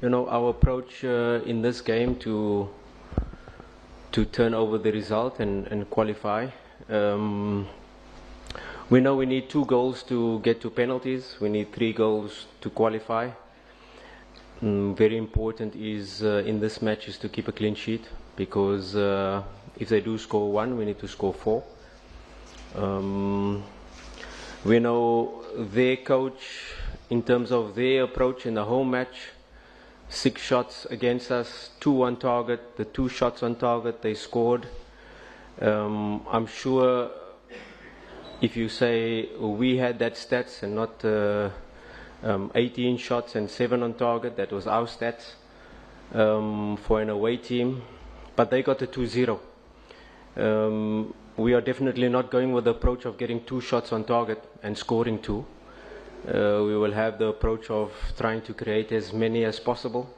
our approach in this game to turn over the result and qualify. We know we need 2 goals to get to penalties. We need 3 goals to qualify. Very important is in this match is to keep a clean sheet, because if they do score 1, we need to score 4. We know their coach, in terms of their approach in the home match, 6 shots against us, 2 on target. The 2 shots on target they scored. I'm sure if you say we had that stats and not 18 shots and 7 on target, that was our stats for an away team, but they got a 2-0. We are definitely not going with the approach of getting 2 shots on target and scoring 2. We will have the approach of trying to create as many as possible,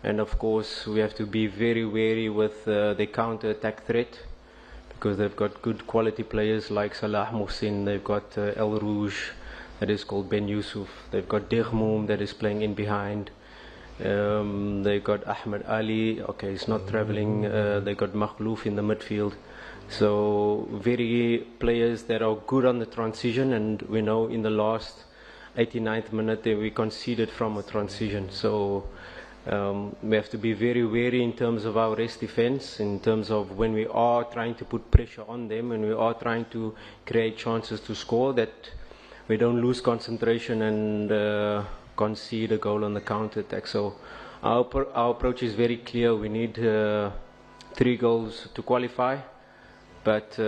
and of course we have to be very wary with the counter-attack threat, because they've got good quality players like Salah Mohsin, they've got El Rouge, that is called Ben Yusuf, they've got Dirmoum that is playing in behind, they've got Ahmed Ali, okay, he's not travelling, they've got Makhlouf in the midfield. So very players that are good on the transition, and we know in the last 89th minute we conceded from a transition. So we have to be very wary in terms of our rest defense, in terms of when we are trying to put pressure on them and we are trying to create chances to score, that we don't lose concentration and concede a goal on the counter-attack. So our approach is very clear. We need 3 goals to qualify, but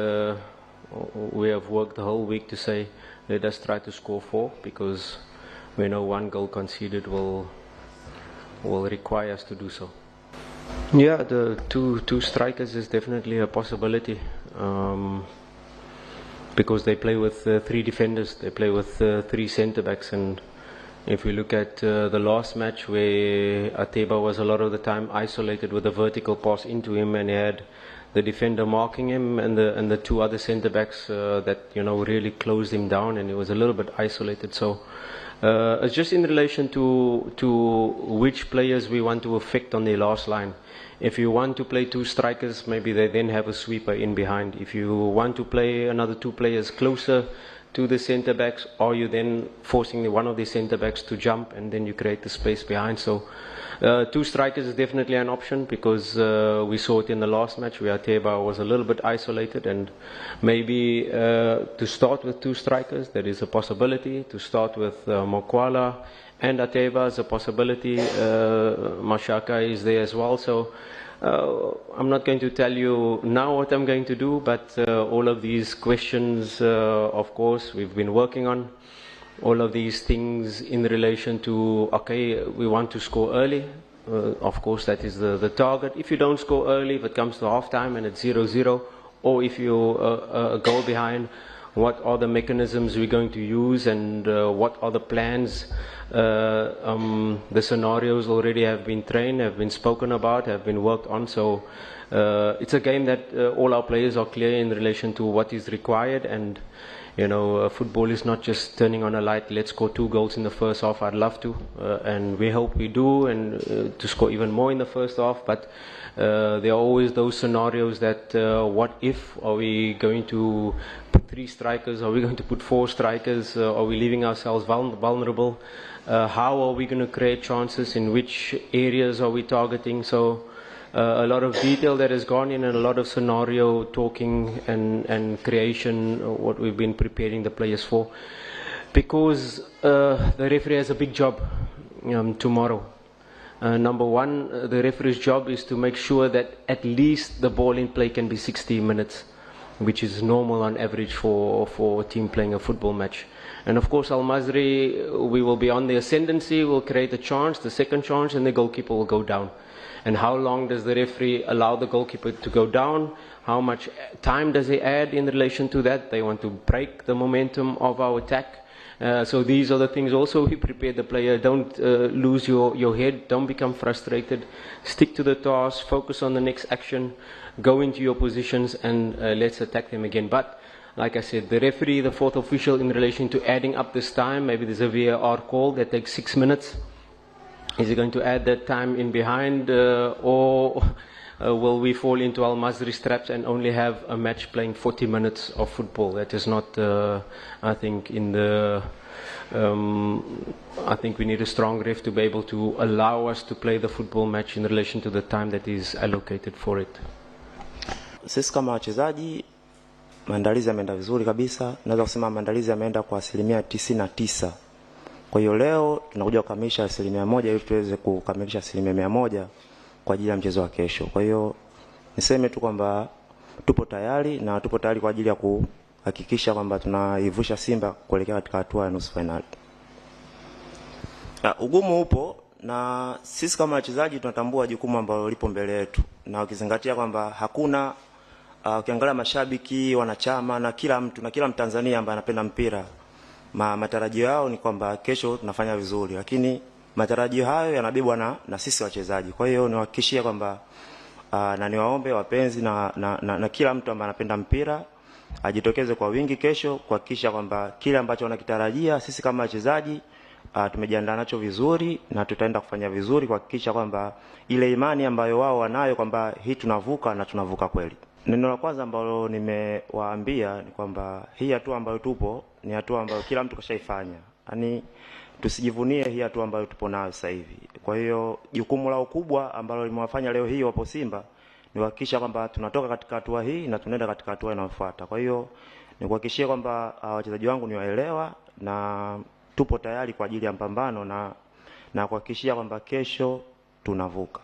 we have worked the whole week to say let us try to score 4, because we know 1 goal conceded will require us to do so. Yeah, the two strikers is definitely a possibility, because they play with 3 defenders, they play with 3 centre-backs, and if we look at the last match where Ateba was a lot of the time isolated with a vertical pass into him, and he had the defender marking him and the 2 other centre-backs that really closed him down, and he was a little bit isolated. So it's just in relation to which players we want to affect on the last line. If you want to play 2 strikers, maybe they then have a sweeper in behind. If you want to play another 2 players closer to the centre-backs, or you then forcing one of the centre-backs to jump, and then you create the space behind. So 2 strikers is definitely an option, because we saw it in the last match where Ateba was a little bit isolated, and maybe to start with 2 strikers, there is a possibility. To start with Mokwala and Ateba is a possibility. Mashaka is there as well. So I'm not going to tell you now what I'm going to do, but all of these questions, of course, we've been working on. All of these things in relation to, okay, we want to score early. Of course, that is the target. If you don't score early, if it comes to half-time and it's 0-0, or if you're a goal behind, what are the mechanisms we're going to use, and what are the plans? The scenarios already have been trained, have been spoken about, have been worked on. So it's a game that all our players are clear in relation to what is required. And football is not just turning on a light, let's score 2 goals in the first half. I'd love to, and we hope we do, and to score even more in the first half. But there are always those scenarios that what if? Are we going to put 3 strikers? Are we going to put 4 strikers? Are we leaving ourselves vulnerable? How are we going to create chances? In which areas are we targeting? So a lot of detail that has gone in, and a lot of scenario talking and creation, what we've been preparing the players for. Because the referee has a big job tomorrow. Number 1, the referee's job is to make sure that at least the ball in play can be 60 minutes, which is normal on average for a team playing a football match. And of course, Al-Masry, we will be on the ascendancy, we'll create a chance, the second chance, and the goalkeeper will go down. And how long does the referee allow the goalkeeper to go down? How much time does he add in relation to that? They want to break the momentum of our attack. So these are the things also we prepare the player. Don't lose your head. Don't become frustrated. Stick to the task. Focus on the next action. Go into your positions, and let's attack them again. But like I said, the referee, the 4th official, in relation to adding up this time, maybe there's a VAR call that takes 6 minutes. Is he going to add that time in behind, or will we fall into Al Masry's traps and only have a match playing 40 minutes of football? That is not, I think, in the. I think we need a strong ref to be able to allow us to play the football match in relation to the time that is allocated for it. Sisi kama wachezaji, maandalizi yameenda vizuri kabisa. Naweza kusema maandalizi yameenda kwa 99%. Kwa hiyo leo tunakuja kukamilisha 100% ili tuweze kukamilisha 100% kwa ajili ya mchezo wa kesho. Kwa hiyo niseme tu kwamba tupo tayari na tupo tayari kwa ajili ya kuhakikisha kwamba tunaivusha Simba kuelekea katika hatua ya nusu fainali. Ugumu upo na sisi kama wachezaji tunatambua jukumu ambalo lipo mbele yetu, na ukizingatia kwamba hakuna ukiangalia mashabiki, wanachama na kila mtu na kila Mtanzania ambaye anapenda mpira, matarajio yao ni kwamba kesho tunafanya vizuri, lakini matarajio hayo yanabebwa na sisi wachezaji. Kwa hiyo niwahakikishie kwamba na niwaombe wapenzi na kila mtu ambaye anapenda mpira ajitokeze kwa wingi kesho kuhakikisha kwamba kile ambacho wanakitarajia sisi kama wachezaji tumejiandaa nacho vizuri na tutaenda kufanya vizuri kuhakikisha kwamba ile imani ambayo wao wanayo kwamba hii tunavuka na tunavuka kweli. Neno la kwanza ambalo nimewaambia ni kwamba hii hatua ambayo tupo ni hatua ambayo kila mtu kashaifanya. Yaani tusijivunie hii hatua ambayo tupo nayo sasa hivi. Kwa hiyo jukumu lao kubwa ambalo limewafanya leo hii wapo Simba ni kuhakikisha kwamba tunatoka katika hatua hii na tunaenda katika hatua inayofuata. Kwa hiyo ni kuhakikishia kwamba wachezaji wangu ni waelewa na tupo tayari kwa ajili ya mpambano na kuhakikishia kwamba kesho tunavuka.